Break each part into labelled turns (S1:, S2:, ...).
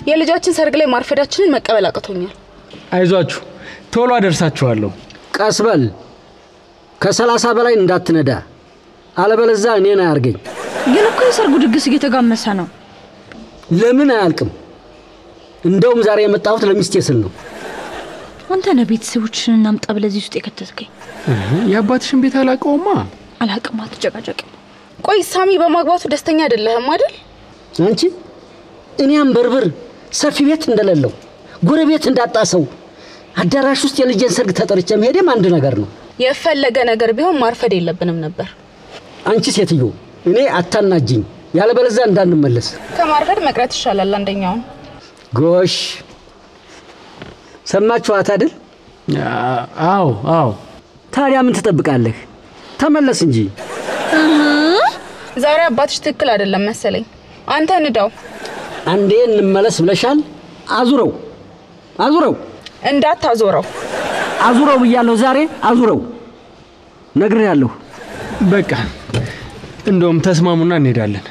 S1: የልጃችን ሰርግ ላይ ማርፈዳችንን መቀበል አቅቶኛል።
S2: አይዟችሁ ቶሎ አደርሳችኋለሁ።
S3: ቀስበል ከ30 በላይ እንዳትነዳ አለበለዚያ እኔን አያርገኝ።
S4: ግን እኮ የሰርጉ ድግስ እየተጋመሰ ነው።
S3: ለምን አያልቅም? እንደውም ዛሬ የመጣሁት ለሚስቴ ስል ነው።
S4: አንተ ለቤተሰቦችን እናምጣ ብለዚህ ውስጥ የከተትከኝ።
S2: የአባትሽን ቤት አላቀውማ።
S4: አላቀማ ተጨቃጨቅ።
S1: ቆይ ሳሚ በማግባቱ ደስተኛ አይደለህም አይደል?
S3: አንቺ እኔም በርብር ሰፊ ቤት እንደሌለው ጎረቤት እንዳጣሰው አዳራሽ ውስጥ የልጄን ሰርግ ተጠርቼ መሄዴም አንድ ነገር ነው።
S1: የፈለገ ነገር ቢሆን ማርፈድ የለብንም ነበር።
S3: አንቺ ሴትዮ እኔ አታናጅኝ፣ ያለበለዚያ እንዳንመለስ።
S1: ከማርፈድ መቅረት ይሻላል አንደኛው።
S3: ጎሽ ሰማችኋት አይደል?
S2: አዎ።
S3: ታዲያ ምን ትጠብቃለህ? ተመለስ እንጂ።
S1: ዛሬ አባትሽ ትክክል አይደለም መሰለኝ። አንተ ንዳው።
S3: አንዴ እንመለስ ብለሻል። አዙረው
S1: እንዳታዞረው።
S3: አዙረው ብያለሁ። ዛሬ አዙረው ነግሬያለሁ።
S2: በቃ እንደውም ተስማሙና እንሄዳለን።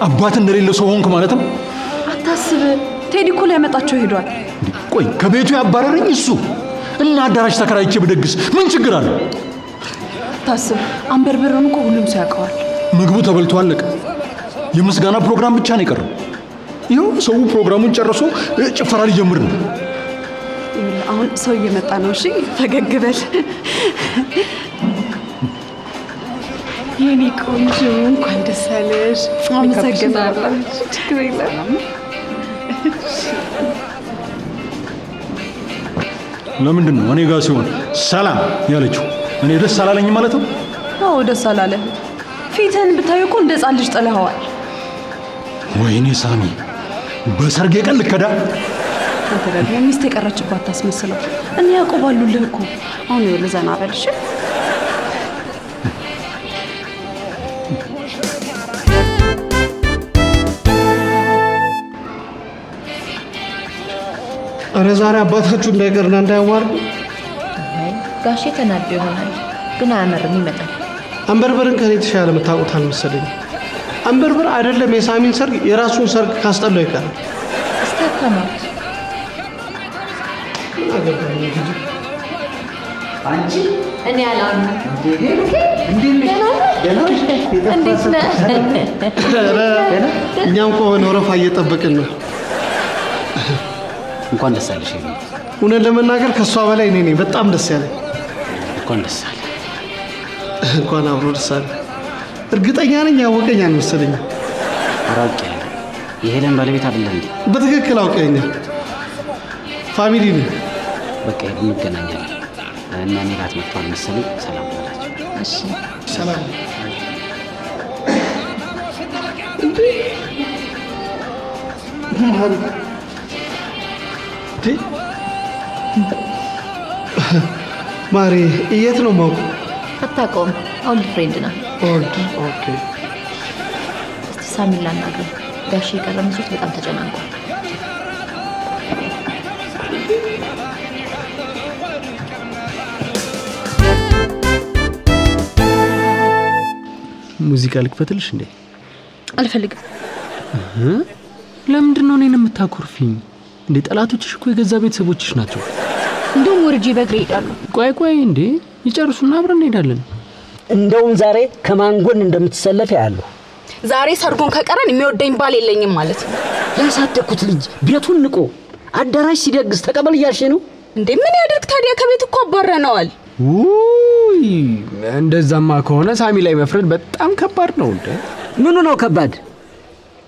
S5: አባት እንደሌለው ሰው ሆንክ ማለት ነው።
S4: አታስብ፣ ቴዲ እኮ ሊያመጣቸው ሄዷል።
S5: ቆይ ከቤቱ ያባረረኝ እሱ እና አዳራሽ ተከራይቼ ብደግስ ምን ችግር አለ?
S4: አታስብ፣ አንበርበሩን እኮ ሁሉም ሰው ያውቀዋል።
S5: ምግቡ ተበልቶ አለቀ። የምስጋና ፕሮግራም ብቻ ነው የቀረው። ይኸው ሰው ፕሮግራሙን ጨርሶ ጭፈራ ሊጀምር ነው።
S4: አሁን ሰው እየመጣ ነው። እሺ ፈገግ በል የኔ ቆንጆ። እንኳን ደስ አለሽ። አመሰግናለሁ። ችግር የለም።
S5: ለምንድን ነው እኔ ጋር ሲሆን ሰላም ያለችው? እኔ ደስ አላለኝ ማለት ነው?
S4: አዎ ደስ አላለ። ፊትህን ብታየው እኮ እንደ ሕፃን ልጅ ጠለኸዋል።
S5: ወይኔ ሳሚ በሰርጌ ቀን ልከዳ።
S4: አንተ ደግሞ ሚስት የቀረችባት ታስመስለው። እኔ ያቆባሉልህ እኮ። አሁን ይኸውልህ ዘና በል እሺ።
S6: አረ ዛሬ አባታችሁ እንዳይቀርና እንዳያዋርዱ።
S7: ጋሼ ተናዶ ይሆናል ግን አያመርም ይመጣል።
S6: አንበርበርን ከኔ ተሻለ መታውቁት አልመሰለኝ። አንበርበር አይደለም የሳሚን ሰርግ የራሱን ሰርግ ካስጠላው ይቀር።
S7: እስከከማት
S6: አንቺ
S7: እኔ አላም
S6: እኛም ቆመን ወረፋ እየጠበቅን ነው።
S3: እንኳን ደስ አለሽ።
S6: እውነት ለመናገር ከሷ በላይ እኔ ነኝ በጣም ደስ ያለኝ።
S3: እንኳን ደስ አለ።
S6: እንኳን አብሮ ደስ አለ። እርግጠኛ ነኝ ያወቀኝ አልመሰለኝ።
S3: አራቂ የሄለን ባለቤት አይደለም እንዴ?
S6: በትክክል አውቀኛል። ፋሚሊ ነኝ።
S3: በቃ እንገናኛለን። እና እኔ ጋር መጥቷል መሰለኝ። ሰላም ባላችሁ።
S7: እሺ
S6: ሰላም። ማሪ የት ነው ማውቁ?
S7: አታውቀውም? ኦልድ ፍሬንድ ነው።
S6: ኦልድ ኦኬ።
S7: እስቲ ሳሚን ላናግረው። ጋሼ ቀረምሱት በጣም ተጨናንቋል።
S2: ሙዚቃ ልክፈትልሽ እንዴ?
S4: አልፈልግም።
S2: ለምንድን ነው እኔን የምታኮርፊኝ? እንዴ ጠላቶችሽ እኮ የገዛ ቤተሰቦችሽ ናቸው።
S4: እንደውም ወርጄ በእግሬ እሄዳለሁ።
S2: ቆይ እንዴ ይጨርሱና አብረን እንሄዳለን።
S3: እንደውም ዛሬ ከማንጎን እንደምትሰለፍ ያለው።
S1: ዛሬ ሰርጉን ከቀረን የሚወደኝ ባል የለኝም ማለት ነው።
S3: ያሳደኩት ልጅ ቤቱን ንቆ አዳራሽ ሲደግስ ተቀበል እያልሽ ነው
S1: እንዴ? ምን ያድርግ ታዲያ? ከቤት እኮ አባረነዋል።
S2: ውይ እንደዛማ ከሆነ ሳሚ ላይ መፍረድ በጣም ከባድ ነው እንዴ?
S3: ምኑ ነው ከባድ?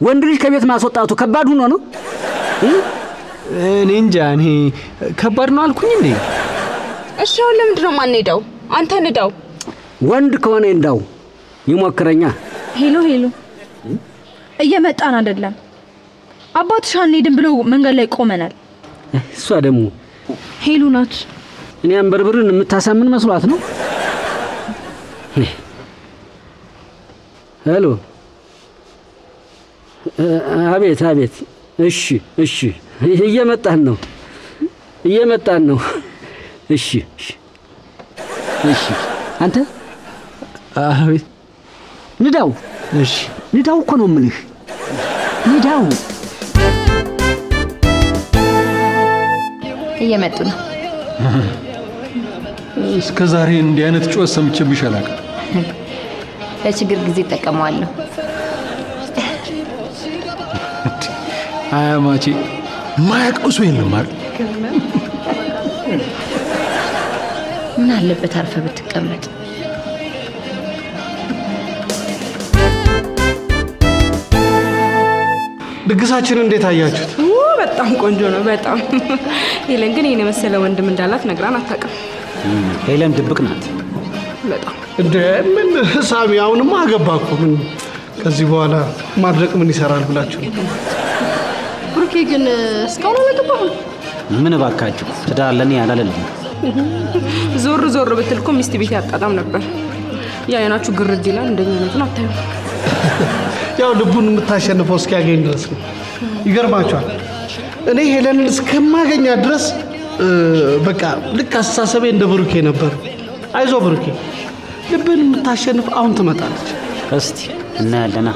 S3: ወንድ ልጅ ከቤት ማስወጣቱ ከባድ ሆኖ ነው?
S2: እኔ እንጃ። እኔ ከባድ ነው አልኩኝ እንዴ?
S1: እሺ አሁን ለምንድን ነው ማንሄደው? አንተ ንዳው።
S3: ወንድ ከሆነ እንዳው ይሞክረኛ።
S4: ሄሎ እየመጣን አይደለም።
S7: አባትሽ አንሄድም ብለው መንገድ ላይ ቆመናል።
S3: እሷ ደግሞ
S7: ሄሉ ናት።
S3: እኔ አንበርብርን የምታሳምን መስሏት ነው። ሄሎ አቤት አቤት። እሺ እሺ እየመጣን ነው። እሺ እሺ አንተ
S2: አቤት
S3: ንዳው።
S2: እሺ
S3: ንዳው እኮ ነው የምልህ። ንዳው
S7: እየመጡ ነው።
S5: እስከ ዛሬ እንዲህ አይነት ጩኸት ሰምቼብሽ አላውቅም።
S7: ለችግር ጊዜ እጠቀመዋለሁ።
S5: አያማቼ ማያውቀው ሰው የለም አይደል?
S7: ምን አለበት አርፈህ ብትቀመጥ?
S6: ድግሳችን እንዴት አያችሁት?
S1: በጣም ቆንጆ ነው በጣም። ሄለን ግን የኔ መሰለ ወንድም እንዳላት ነግራን አታውቅም።
S3: ሄለን ድብቅ ናት
S1: በጣም።
S6: ምን ሳሚ አሁንማ አገባኩ። ምን ከዚህ በኋላ ማድረቅ ምን ይሰራል ብላችሁ?
S4: ብሩኬ ግን እስካሁን አላገባም።
S3: ምን ባካችሁ ትዳር ለኔ ያላለልኝ።
S1: ዞር ብትል እኮ ሚስት ቤት ያጣጣም ነበር። ያ የናችሁ ግርድ ይላል እንደኛ ነቱን አታዩ።
S6: ያው ልቡን የምታሸንፈው እስኪያገኝ ድረስ ነው። ይገርማችኋል እኔ ሄለንን እስከማገኛ ድረስ በቃ ልክ አስተሳሰቤ እንደ ብሩኬ ነበር። አይዞ ብሩኬ ልብን የምታሸንፍ አሁን ትመጣለች።
S3: እስቲ እናያለና።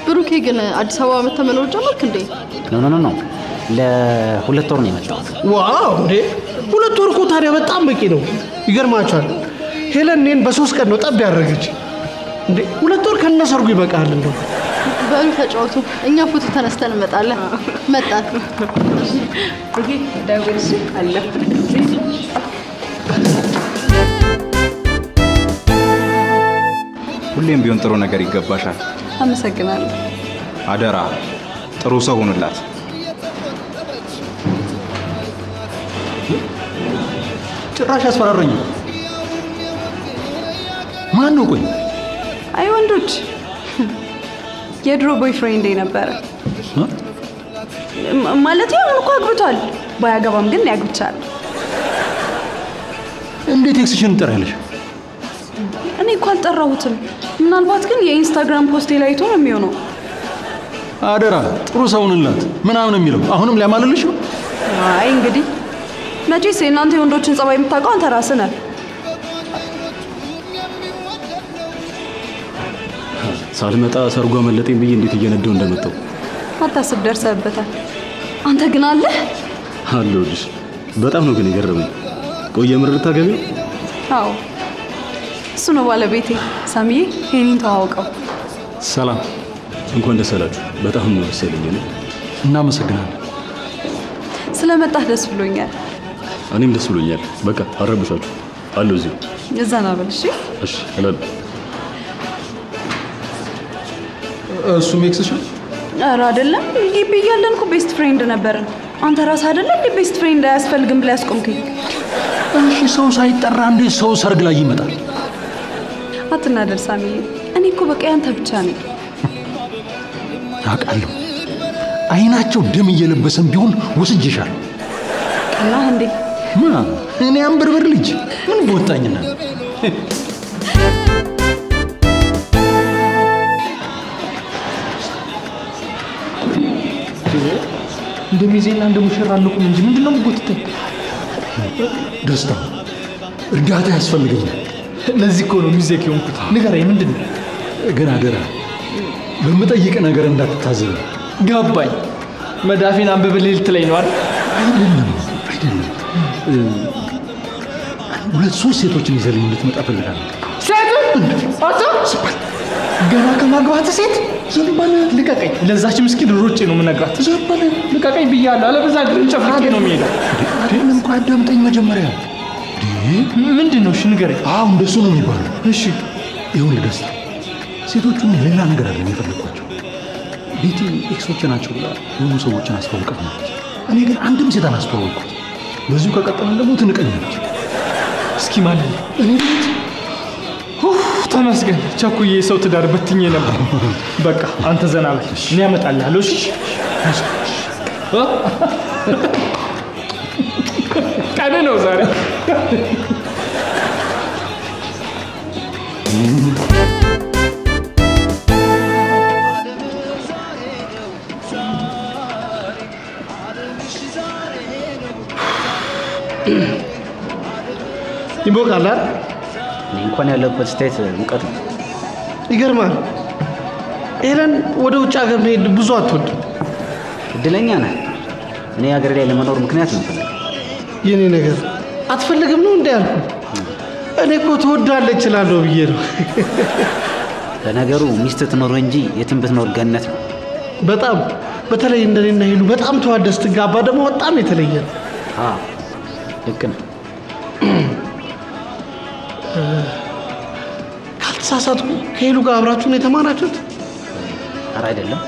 S4: ብሩኬ ግን አዲስ አበባ መተመኖር ጀመርክ እንዴ?
S3: ኖ ለ2 ወር ነው የመጣው።
S6: ዋው እንዴ 2 ወር እኮ ታዲያ በጣም በቂ ነው። ይገርማችኋል ሄለን እኔን በ3 ቀን ነው ጠብ ያደረገች። እንዴ 2 ወር ከነሰርጉ ይበቃል እንደው።
S4: በሉ ተጫወቱ፣ እኛ ፎቶ ተነስተን እንመጣለን። መጣን።
S1: ኦኬ ዳዊት አለ።
S8: ሁሌም ቢሆን ጥሩ ነገር ይገባሻል።
S1: አመሰግናለሁ።
S8: አደራ ጥሩ ሰው ሁንላት።
S5: ጭራሽ አስፈራረኝ። ማን ነው ቆይ?
S4: አይ ወንዶች የድሮ ቦይፍሬንድ ነበረ ማለት ያው እኮ አግብቷል። ባያገባም ግን ያግብቻል።
S5: እንዴት ኤክስሽን ትጠራለሽ?
S4: እኔ እኮ አልጠራሁትም። ምናልባት ግን የኢንስታግራም ፖስቴ ላይ አይቶ ነው የሚሆነው።
S5: አደራ ጥሩ ሰው ሁንላት ምናምን የሚለው አሁንም ሊያማልልሽ ነው?
S4: አይ እንግዲህ መቼስ የእናንተ የወንዶችን ጸባይ የምታውቀው አንተ ራስህ ነህ።
S2: ሳልመጣ ሰርጓ መለጤን ብዬ እንዴት እየነደው እንደመጣው
S4: አታስብ፣ ደርሰህበታል። አንተ ግን
S2: አለሁልሽ። በጣም ነው ግን የገረመኝ። ቆየ ምር ልታገቢው?
S4: አዎ እሱ ነው ባለቤቴ። ሳሚዬ ሄኒን ተዋውቀው።
S2: ሰላም፣ እንኳን ደስ አላችሁ። በጣም ነው ደስ ያለኝ።
S5: እናመሰግናለን።
S4: ስለመጣህ ደስ ብሎኛል።
S2: እኔም ደስ ብሎኛል። በቃ አረብሻችሁ አለው እዚሁ
S4: እዛ ና በል።
S2: እሺ እላል።
S5: እሱ ሜክስሽ?
S4: ኧረ አይደለም፣ ግቢ እያለን እኮ ቤስት ፍሬንድ ነበርን። አንተ ራስህ አይደለም እንዴ ቤስት ፍሬንድ አያስፈልግም ብለህ ያስቆምከኝ?
S5: እሺ ሰው ሳይጠራ እንዴት ሰው ሰርግ ላይ ይመጣል?
S4: አትናደድ ሳሚዬ፣ እኔ እኮ በቃ ያንተ ብቻ ነኝ።
S5: አውቃለሁ። አይናቸው ደም እየለበሰም ቢሆን ወስጄሻለሁ።
S4: ቀላህ እንዴ?
S5: እኔ አንበርበር ልጅ ምን ቦታኝና
S6: እንደሚዜና እንደሙሽራ አልኩም እንጂ ምንድነው የምትጎትተኝ?
S5: ደስታ እርዳታ ያስፈልገኛል።
S6: ለዚህ እኮ ነው ሚዜክ የሆንኩት። ንገረኝ ምንድነው?
S5: ግን አደራ በምጠይቅ ነገር እንዳትታዘብ።
S6: ገባኝ። መዳፊን አንብብልኝ ልትለኝ ነው አይደል?
S5: አይደለም 2-3 ሴቶችን ይዘልኝ እንድትመጣ ፈልጋለሁ።
S6: ሴት አታ ገና ከማግባት ሴት ዘንባለ ልቀቀኝ። ለዛች ምስኪን ሮጬ ነው የምነግራት። ዘንባለ ልቀቀኝ ብያለሁ። አለበዛ ግርን ጨፍቄ ነው የሚሄደው።
S5: እንኳን አዳምጠኝ መጀመሪያ።
S6: ምንድነው? እሺ ንገረኝ።
S5: አዎ እንደሱ ነው የሚባለው።
S6: እሺ
S5: ይሁን ደስታ። ሴቶቹን ሌላ ነገር አለ የሚፈልጓቸው። ቤቲ ኤክሶች ናቸው ብላ የሆኑ ሰዎችን አስተዋውቃለች። እኔ ግን አንድም ሴት አላስተዋወቅኩት። በዚሁ ከቀጠልን ደግሞ ትንቀኛለች።
S6: እስኪ ማለት
S5: እኔ ቤት
S9: ተመስገን ቸኩዬ ሰው ትዳር በትኜ ነበር። በቃ አንተ ዘና በል እኔ አመጣልሃለሁ። እሺ ቀን ነው ዛሬ።
S6: ይሞቃል አይደል?
S3: እኔ እንኳን ያለበት ስቴት ሙቀት ነው።
S6: ይገርማል። ሄለን ወደ ውጭ ሀገር መሄድ ብዙ አትወድም።
S3: እድለኛ ነህ። እኔ ሀገር ላይ ለመኖር ምክንያት ነው ፈልግ።
S6: የኔ ነገር አትፈልግም ነው እንዴ ያልኩ? እኔ እኮ ትወዳለች እላለሁ ብዬ ነው።
S3: ለነገሩ ሚስት ትኖር እንጂ የትም ብትኖር ገነት ነው።
S6: በጣም በተለይ እንደኔና ሄሉ በጣም ተዋደስ ስትጋባ ደግሞ በጣም የተለየ ነው።
S3: ልክ ነው።
S6: ካልተሳሳትኩ ከሄሉ ጋር አብራችሁ ነው የተማራችሁት?
S3: ኧረ አይደለም።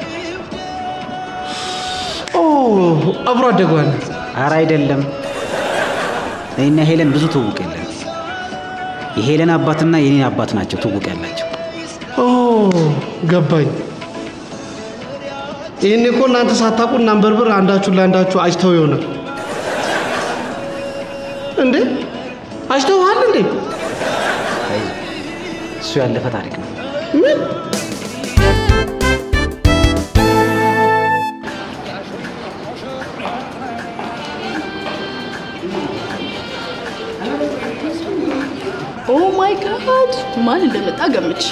S6: አብሮ አደጓል?
S3: ኧረ አይደለም። እኔና ሄለን ብዙ ትውውቅ የለን። የሄለን አባትና የኔን አባት ናቸው ትውውቅ ያላቸው።
S6: ገባኝ። ይሄኔ እኮ እናንተ ሳታውቁ እናንበርብር አንዳችሁ ለአንዳችሁ አጭተው ይሆናል እንዴ? አጭተውሃል እንዴ?
S3: እሱ ያለፈ ታሪክ ነው።
S6: ምን?
S1: ኦ ማይ ጋድ ማን እንደመጣ ገምች።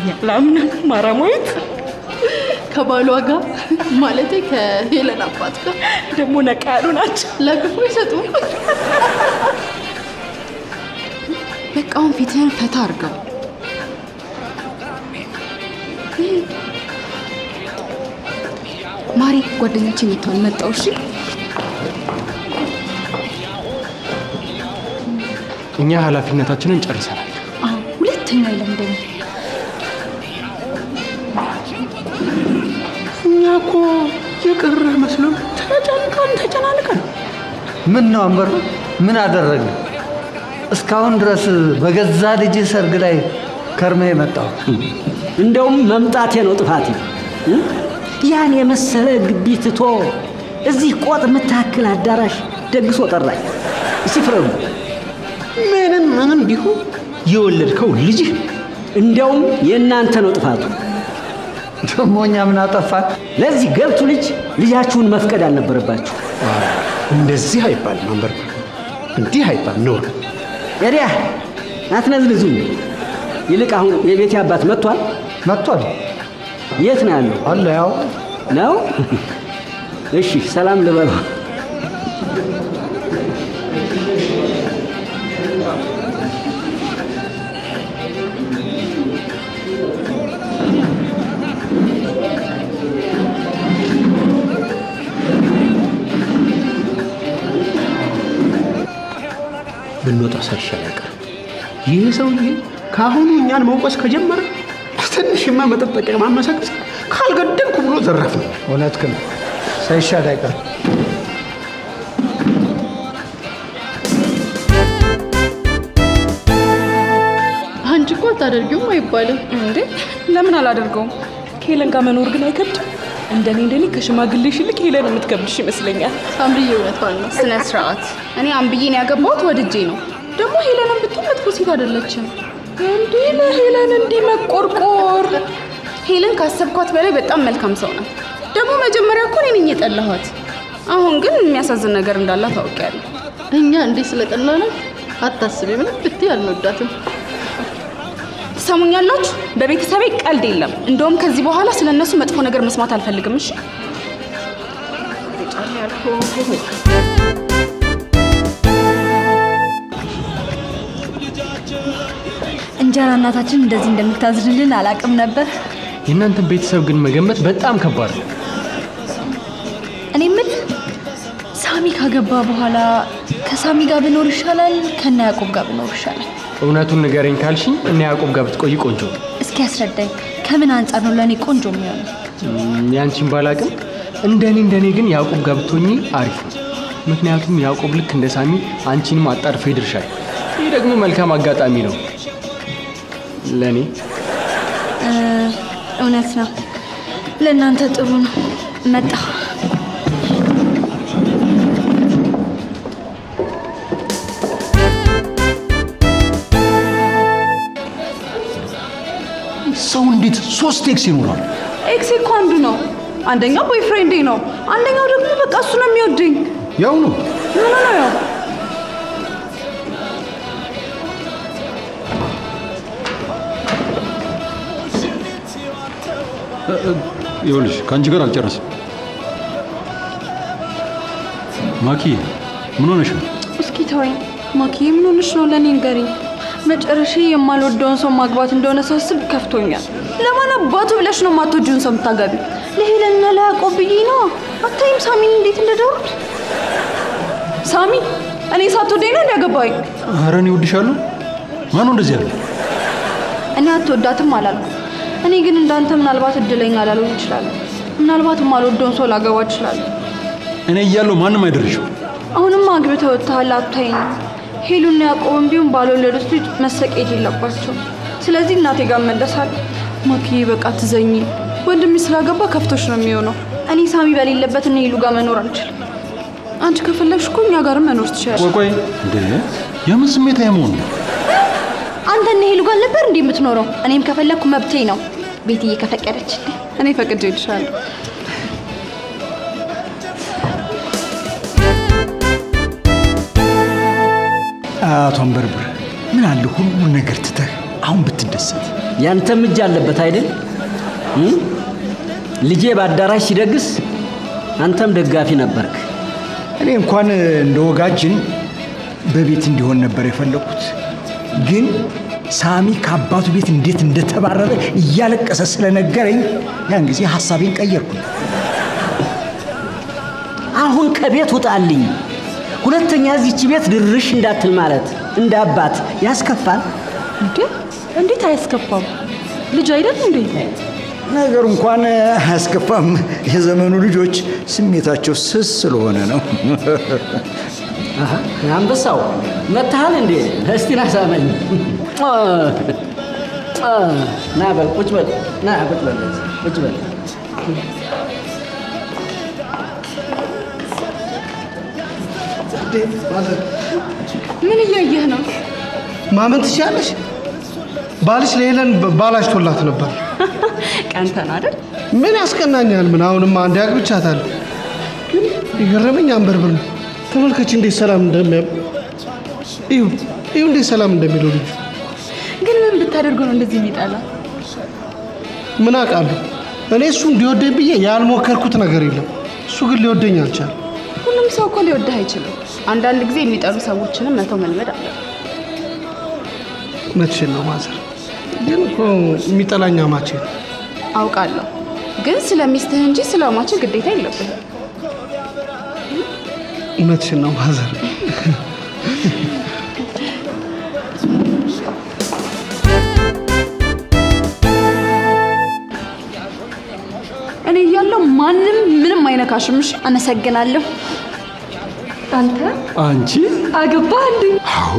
S1: ያላምንም ማራማዊት
S7: ከባሏ ጋር ማለቴ ከሄለን አባት ጋር
S1: ደግሞ ነቃ ያሉ ናቸው።
S7: ለግፎ ይሰጡ። በቃ አሁን ፊትህን ፈታ አድርገው። ማሪ ጓደኞቼ መጣው። እሺ
S2: እኛ ኃላፊነታችንን ጨርሰናል።
S7: ሁለተኛ አይለምደኝ።
S6: እኛ እኮ የቀረ መስሎን ተጨናንቀን።
S10: ምን ነው አንበሩ? ምን አደረግን? እስካሁን ድረስ በገዛ ልጅ ሰርግ ላይ ከርመህ የመጣው?
S3: እንደውም መምጣቴ ነው ጥፋቴ። ያን የመሰለ ግቢ ትቶ እዚህ ቆጥ የምታክል አዳራሽ ደግሶ ጠራኝ። እስቲ ፍረዱ። ምንም ቢሆን የወለድከው ልጅህ እንደውም የእናንተ ነው ጥፋቱ።
S10: ደግሞ እኛ ምን አጠፋን?
S3: ለዚህ ገብቱ ልጅ ልጃችሁን መፍቀድ አልነበረባችሁ።
S2: እንደዚህ አይባልም አንበር፣ እንዲህ አይባልም ነው።
S3: ኤሪያ አትነዝልዙኝ። ይልቅ አሁን የቤቴ አባት መጥቷል። የት ነው ያለው?
S10: አለ ያው
S3: ነው። እሺ ሰላም ልበለው።
S2: ብንወጣ ሳይሻል አይቀርም። ይህ ሰውዬ ከአሁኑ እኛን መውቀስ ከጀመረ ትንሽማ መጠጠቂያ ማመሰግስ ካልገደልኩ ብሎ ዘረፍ ነው።
S10: እውነትህን ሳይሻል አይቀርም።
S7: አንቺ እኮ አታደርጊውም አይባልም
S1: እንዴ? ለምን አላደርገውም? ከሄለን ጋር መኖር ግን አይከብድም? እንደኔ ከሽማግሌሽ ይልቅ ሄለን የምትከብድሽ ይመስለኛል።
S7: ሳምሪዬ እውነቷን ነው።
S4: ስነ ስርዓት። እኔ አንብዬን ያገባሁት ወድጄ ነው። ደግሞ ሄለንን ብትል መጥፎ ሴት አይደለችም።
S1: እንዴ ለሄለን እንዲህ መቆርቆር?
S4: ሄለን ካሰብኳት በላይ በጣም መልካም ሰው ናት። ደግሞ መጀመሪያ እኮ እኔ ነኝ የጠላኋት። አሁን ግን የሚያሳዝን ነገር እንዳላት ታውቂያለሽ።
S7: እኛ እንዴ ስለጠላናት አታስቢ። ምንም ብትይ አልወዳትም።
S4: ትሰሙኛላችሁ? በቤተሰቤ ቀልድ የለም። እንደውም ከዚህ በኋላ ስለነሱ መጥፎ ነገር መስማት አልፈልግም። እሺ?
S11: እንጀራ እናታችን እንደዚህ እንደምታዝልልን አላቅም ነበር።
S2: የእናንተን ቤተሰብ ግን መገመት በጣም ከባድ ነው።
S11: እኔ ምን ሳሚ ካገባ በኋላ ከሳሚ ጋር ብኖር ይሻላል ከነ ያዕቆብ ጋር ብኖር ይሻላል?
S2: እውነቱን ንገረኝ ካልሽኝ እነ ያዕቆብ ጋር ብትቆይ ቆንጆ።
S11: እስኪ ያስረዳኝ። ከምን አንጻር ነው ለኔ ቆንጆ የሚሆነው?
S2: ያንቺን ባላቅም እንደኔ ግን ያዕቆብ ጋር ብትሆኚ አሪፍ ነው። ምክንያቱም ያዕቆብ ልክ እንደ ሳሚ አንቺንም አጣርፎ ይድርሻል። ይህ ደግሞ መልካም አጋጣሚ ነው።
S12: ለኔ
S11: እውነት ነው። ለእናንተ ጥሩ ነው። መጣ
S5: ሰው እንዴት 3 ኤክስ ይኖራል?
S1: ኤክስ እኮ አንዱ ነው። አንደኛው ቦይፍሬንዴ ነው። አንደኛው ደግሞ በቃ እሱ ነው የሚወደኝ።
S5: ያው ነው።
S1: ምን ነው ያው?
S5: ይኸውልሽ ከአንቺ ጋር አልጨረስም። ማኪ ምን ሆነሽ ነው?
S11: እስኪ ተወኝ ማኪ፣ ምን ሆነሽ ነው? ለኔ ንገሪኝ። መጨረሻ የማልወደውን ሰው ማግባት እንደሆነ ሳስብ ከፍቶኛል።
S1: ለማን አባቱ ብለሽ ነው የማትወጂውን ሰው የምታገቢው?
S11: ለሄለንና ለያዕቆብ ብዬ ነው። አታይም ሳሚን እንዴት እንደደወሉት?
S1: ሳሚ እኔ ሳትወደኝ ነው እንዲያገባኝ?
S5: ኧረ እኔ እወድሻለሁ። ማነው እንደዚህ ያለው?
S11: እኔ አትወዳትም አላልኩም። እኔ ግን እንዳንተ ምናልባት እድለኛ ላልሆን እችላለሁ። ምናልባት የማልወደውን ሰው ላገባ እችላለሁ።
S5: እኔ እያለሁ ማንም አይደርሽው።
S11: አሁንም አግብተው ወጥተሃል። አታይኝ ሄሉና ያዕቆብም ቢሆን ባልወለዱት ልጅ መሰቃየት የለባቸው። ስለዚህ እናቴ ጋር እመለሳለሁ።
S1: ማኪ በቃ ትዘኝ። ወንድሜ ስላገባ ከፍቶሽ ነው የሚሆነው።
S11: እኔ ሳሚ በሌለበት እነ ሄሉ ጋር መኖር አልችልም።
S1: አንቺ ከፈለግሽ እኮ እኛ ጋር መኖር ትችያለሽ።
S5: ቆይ እንዴ የምን ስሜት አይሞን ነው?
S11: አንተ እነ ሄሉ ጋር ነበር እንዴ የምትኖረው? እኔም ከፈለኩ መብቴ ነው። ቤትዬ ከፈቀደችልኝ
S1: እኔ ፈቅጄልሻለሁ።
S12: አቶ አንበርብር ምን አለ ሁሉ ነገር ትተህ አሁን ብትደሰት።
S3: ያንተም እጅ አለበት አይደል? ልጄ በአዳራሽ ሲደግስ አንተም ደጋፊ ነበርክ።
S12: እኔ እንኳን እንደ ወጋጅን በቤት እንዲሆን ነበር የፈለኩት። ግን ሳሚ ከአባቱ ቤት እንዴት እንደተባረረ እያለቀሰ ስለነገረኝ ያን ጊዜ ሐሳቤን ቀየርኩ።
S3: አሁን ከቤት ውጣልኝ። ሁለተኛ እዚች ቤት ድርሽ እንዳትል ማለት እንደ አባት ያስከፋል
S1: እንዴ? እንዴት አያስከፋም? ልጅ አይደል እንዴ?
S12: ነገሩ እንኳን አያስከፋም። የዘመኑ ልጆች ስሜታቸው ስስ ስለሆነ ነው።
S3: አንበሳው መታሃል እንዴ? እስቲ ናሳመኝ። ና በል ቁጭ በል። ና ቁጭ በል ቁጭ በል።
S1: ምን እያየህ ነው?
S6: ማመን ትችያለሽ? ባልሽ ለሄለን ባላሽቶላት ነበር።
S1: ቀንተን አይደል?
S6: ምን ያስቀናኛል? ምን አሁንማ አንድ ያግብቻታለሁ። ግን የገረመኝ አንበርብር ነው። ተመልከች እንዴት ሰላም እዩ እንዴት ሰላም እንደሚለው ልጅ።
S1: ግን ምን ብታደርገው ነው እንደዚህ የሚጠላ?
S6: ምን አውቃለሁ እኔ እሱ እንዲወደኝ ብዬ ያልሞከርኩት ነገር የለም። እሱ ግን ሊወደኝ አልቻለም።
S4: ሁሉም ሰው እኮ ሊወድህ አይችልም። አንዳንድ ጊዜ የሚጠሉ ሰዎችንም መተው መልመድ አለ።
S6: መቼም ነው ማዘር። ግን እኮ የሚጠላኝ አማቼ ነው።
S4: አውቃለሁ። ግን ስለሚስትህ እንጂ ስለማችህ ግዴታ የለብህም።
S6: መቼም ነው ማዘር።
S1: እኔ እያለሁ ማንም ምንም አይነካሽም። እሺ?
S11: አመሰግናለሁ።
S1: አንቺ አገባህ እንዴ?
S5: አዎ።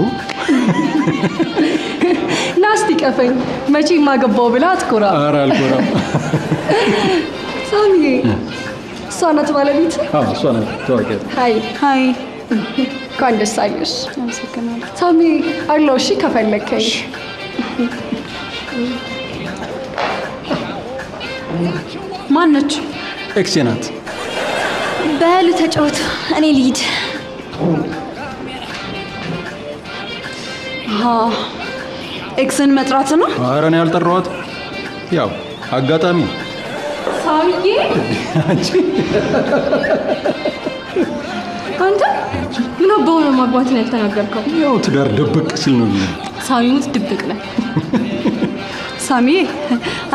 S1: ናስቲ ቀፈኝ። መቼም አገባው ብላ አትኮራ።
S5: ኧረ አልኮራም።
S1: ሳሚ እሷ ናት ባለቤት?
S5: አዎ እሷ ናት። ተዋቂያት።
S1: ሃይ እንኳን ደስ አለሽ።
S4: አመሰግናለሁ።
S1: ሳሚ አለው። እሺ ከፈለከኝ ማነች?
S5: ኤክሴ ናት።
S11: በል ተጫወት፣ እኔ ልሂድ።
S1: ኤክስን መጥራት ነው?
S5: ኧረ እኔ ያልጠራኋት ያው አጋጣሚ።
S1: ሳሚዬ
S5: አንቺ
S1: አንተ ምን አባው ነው ማግባት ነው ያልተናገርከው?
S5: ያው ትዳር ደብቅ ሲል ነው።
S1: ሳሚውት ድብቅ ነው። ሳሚዬ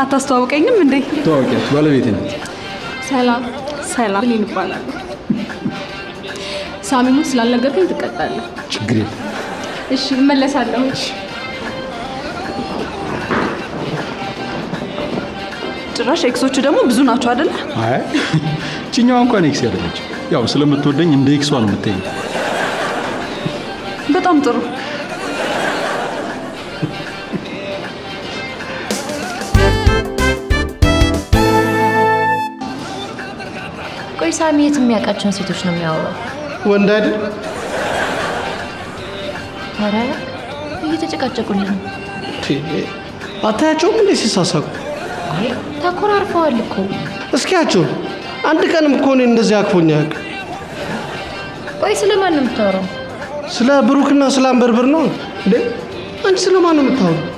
S1: አታስተዋውቀኝም እንዴ?
S5: ተዋቂያት ባለቤቴ ናት።
S1: ሰላም ሰላም ይባላል። ሳሚሙት ስላልነገርከኝ ትቀጣለህ።
S5: ችግር የለም።
S1: እሺ እመለሳለሁ። ጭራሽ ኤክሶቹ ደግሞ ብዙ ናቸው አይደል?
S5: አይ እቺኛዋ እንኳን ኤክስ ያደረገች ያው ስለምትወደኝ እንደ ኤክሷ ነው የምትይኝ።
S1: በጣም ጥሩ።
S7: ሳሚ የት የሚያውቃቸውን ሴቶች ነው የሚያወራው?
S6: ወንድ አይደል?
S7: ኧረ እየተጨቃጨቁልህ ነው።
S6: አታያቸውም እንዴ ሲሳሳቁ?
S7: ተኮራርፈዋል እኮ።
S6: እስኪያቸው አንድ ቀንም እኮ እኔን እንደዚህ አቅፎኝ አያውቅም።
S7: ቆይ ስለማን ነው የምታወራው?
S6: ስለ ብሩክና ስለ አንበርብር ነው እንዴ? አንቺ ስለማን ነው የምታወራው?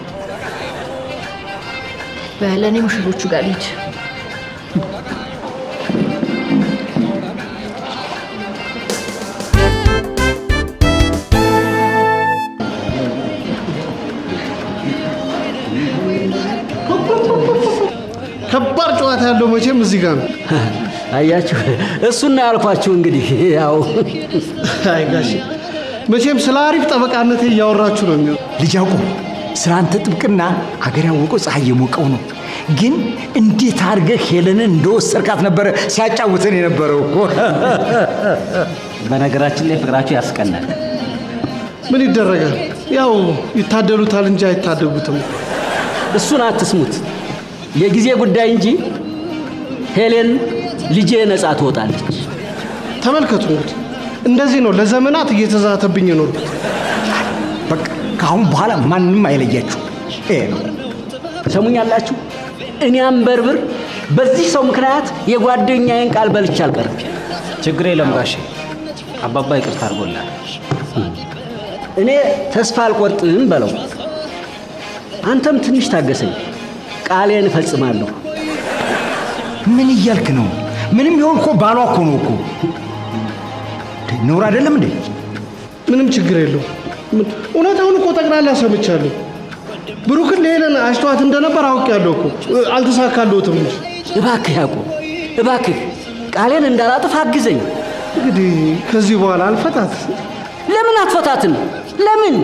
S7: በለኔ ሙሽሮቹ ጋር ልሂድ።
S6: ከባድ ጨዋታ ያለው መቼም እዚህ ጋር ነው።
S3: አያችሁ እሱና ያልኳችሁ እንግዲህ ያው
S6: አይ ጋሽ መቼም ስለ አሪፍ ጠበቃነት እያወራችሁ ነው የሚሆነው።
S12: ልጅ አውቁ ስላንተ ጥብቅና ሀገር ያወቀው ፀሐይ የሞቀው ነው። ግን እንዴት አድርገህ ሄለንን እንደወሰድካት ነበረ ሲያጫውተን የነበረው እኮ።
S3: በነገራችን ላይ ፍቅራችሁ ያስቀናል።
S6: ምን ይደረጋል? ያው ይታደሉታል እንጂ አይታደጉትም።
S3: እሱን አትስሙት። የጊዜ ጉዳይ እንጂ ሄሌን ልጄ ነፃ ትወጣለች።
S6: ተመልከቱ እንግዲህ እንደዚህ ነው ለዘመናት እየተዛተብኝ ነው።
S12: በቃ ካሁን በኋላ ማንንም አይለያችሁ። ነው
S3: ሰሙኛላችሁ? እኔ አንበርብር በዚህ ሰው ምክንያት የጓደኛዬን ቃል በልቼ አልቀርም።
S13: ችግር የለም ጋሼ፣ አባባ ይቅርታ አድርጎላል።
S3: እኔ ተስፋ አልቆርጥም በለው። አንተም ትንሽ ታገሰኝ፣ ቃሌን እፈጽማለሁ።
S12: ምን እያልክ ነው? ምንም ይሁን እኮ ባሏ እኮ ነው እኮ። ነውር አይደለም እንዴ?
S6: ምንም ችግር የለው። እውነታውን እኮ ጠቅላላ ሰምቻለሁ። ብሩክን ለሄለን አሽቷት እንደነበር አውቄያለሁ እኮ። አልተሳካለትም እንጂ።
S3: እባክህ ያዕቆብ፣ እባክህ ቃሌን እንዳላጥፍ አግዘኝ።
S6: እንግዲህ ከዚህ በኋላ አልፈታት።
S3: ለምን አትፈታትም? ለምን?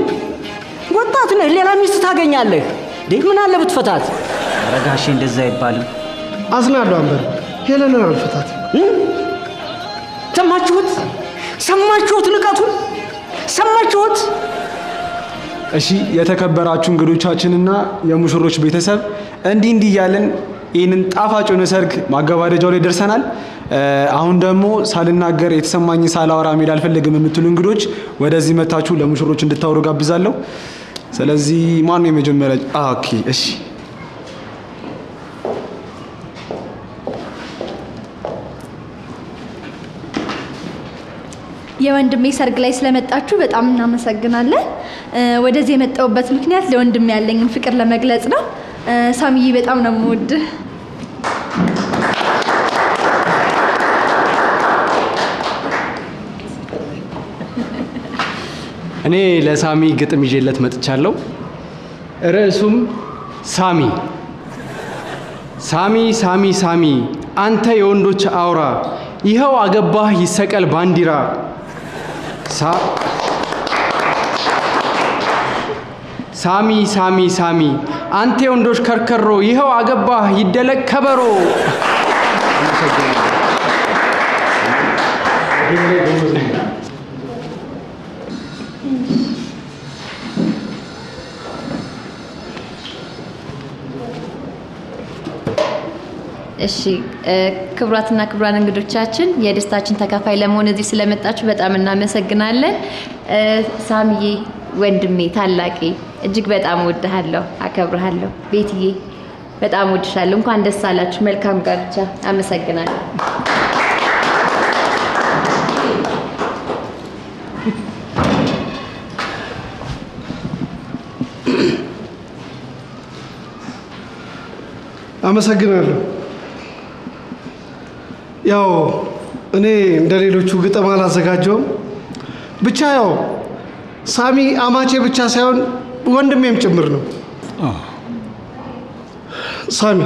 S3: ወጣት ነህ፣ ሌላ ሚስት ታገኛለህ። ምን አለ ብትፈታት?
S13: ኧረ ጋሼ እንደዛ አይባልም።
S6: አዝናለሁ አንበር፣ ሄለንን አልፈታት።
S3: ሰማችሁት? ሰማችሁት? ንቀቱን ሰማችሁት?
S9: እሺ የተከበራችሁ እንግዶቻችንና የሙሽሮች ቤተሰብ እንዲህ እያለን ይህንን ጣፋጭ የሆነ ሰርግ ማገባደጃው ላይ ደርሰናል። አሁን ደግሞ ሳልናገር የተሰማኝ ሳላወራ መሄድ አልፈልግም የምትሉ እንግዶች ወደዚህ መታችሁ ለሙሽሮች እንድታወሩ ጋብዛለሁ። ስለዚህ ማን ነው የመጀመሪያ? ኦኬ እሺ
S11: የወንድሜ ሰርግ ላይ ስለመጣችሁ በጣም እናመሰግናለን። ወደዚህ የመጣሁበት ምክንያት ለወንድሜ ያለኝን ፍቅር ለመግለጽ ነው። ሳሚዬ በጣም ነው የምወድህ።
S14: እኔ ለሳሚ ግጥም ይዤለት መጥቻለሁ። ርዕሱም ሳሚ። ሳሚ ሳሚ ሳሚ አንተ የወንዶች አውራ፣ ይኸው አገባህ ይሰቀል ባንዲራ። ሳሚ ሳሚ ሳሚ አንተ የወንዶች ከርከሮ፣ ይኸው አገባህ ይደለቅ ከበሮ።
S7: እሺ ክቡራትና ክቡራን እንግዶቻችን የደስታችን ተካፋይ ለመሆን እዚህ ስለመጣችሁ በጣም እናመሰግናለን። ሳሚዬ ወንድሜ ታላቄ እጅግ በጣም እወድሃለሁ፣ አከብርሃለሁ። ቤትዬ በጣም እወድሻለሁ። እንኳን ደስ አላችሁ። መልካም ጋብቻ። አመሰግናለሁ።
S6: አመሰግናለሁ። ያው እኔ እንደሌሎቹ ግጥም አላዘጋጀውም። ብቻ ያው ሳሚ አማቼ ብቻ ሳይሆን ወንድሜም ጭምር ነው። ሳሚ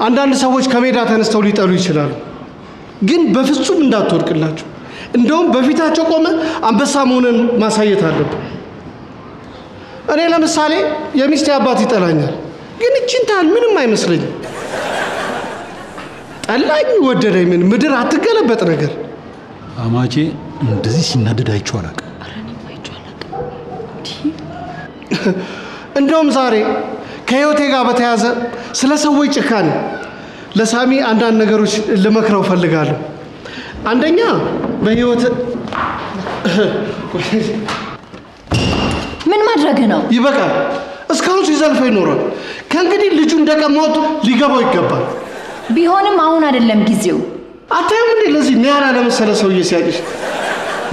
S6: አንዳንድ ሰዎች ከሜዳ ተነስተው ሊጠሉ ይችላሉ፣ ግን በፍጹም እንዳትወድቅላቸው። እንደውም በፊታቸው ቆመ አንበሳ መሆንን ማሳየት አለብን። እኔ ለምሳሌ የሚስቴ አባት ይጠላኛል፣ ግን እቺን ታህል ምንም አይመስለኝም። ጠላኝ ወደደኝ ምን ምድር አትገለበጥ ነገር።
S5: አማቼ እንደዚህ ሲናደድ አይቼው አላውቅም።
S6: እንደውም ዛሬ ከህይወቴ ጋር በተያያዘ ስለ ሰዎች ጭካኔ ለሳሚ አንዳንድ ነገሮች ልመክረው ፈልጋለሁ። አንደኛ በህይወት
S7: ምን ማድረግ ነው?
S6: ይበቃል። እስካሁን ሲዘልፈ ይኖራል። ከእንግዲህ ልጁ እንደቀማሁት ሊገባው ይገባል።
S7: ቢሆንም አሁን አይደለም ጊዜው።
S6: አታዩም እንዴ ለዚህ ኒያላ ለመሰለ ሰውዬ ሲያቅሽ?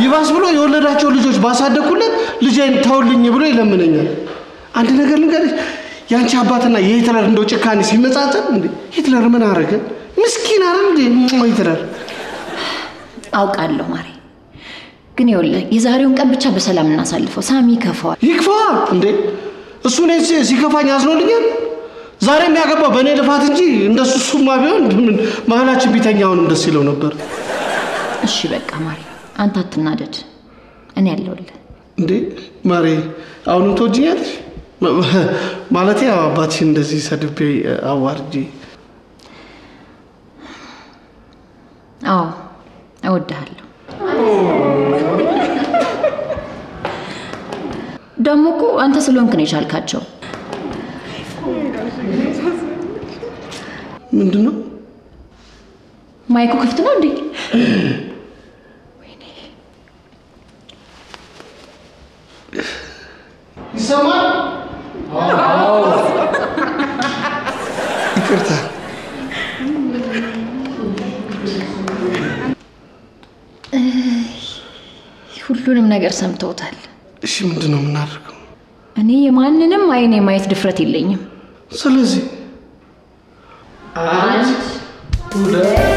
S6: ይባስ ብሎ የወለዳቸው ልጆች ባሳደኩለት ልጄን ተውልኝ ብሎ ይለምነኛል። አንድ ነገር ልንገርሽ፣ ያንቺ አባትና የሂትለር እንደው ጭካኔ ሲነጻጸር እንዴ! ሂትለር ምን አረገ? ምስኪን አይደል እንዴ ሂትለር?
S7: አውቃለሁ ማሬ፣ ግን ይኸውልህ የዛሬውን ቀን ብቻ በሰላም እናሳልፈው። ሳሚ ይከፋዋል።
S6: ይክፋዋ እንዴ? እሱ ነው ሲከፋኝ አዝኖልኛል። ዛሬ የሚያገባው በእኔ ልፋት እንጂ እንደሱ ሱማ ቢሆን ምን መሀላችን ቢተኛውንም ደስ ይለው ነበር።
S7: እሺ በቃ ማሬ አንተ አትናደድ፣ እኔ ያለሁልህ።
S6: እንዴ ማሬ አሁንም ትወጂኛለሽ? ማለቴ አባትሽ እንደዚህ ሰድቤ አዋርጄ?
S7: አዎ እወድሃለሁ። ደግሞ እኮ አንተ ስለሆንክ ነው የቻልካቸው።
S6: ምንድነው?
S7: ማይኩ ክፍት ነው እንዴ?
S6: ይሰማል? አዎ። ይቅርታ።
S7: ሁሉንም ነገር ሰምተውታል።
S6: እሺ ምንድነው የምናደርገው?
S7: እኔ የማንንም አይኔ ማየት ድፍረት የለኝም።
S6: ስለዚህ 1 2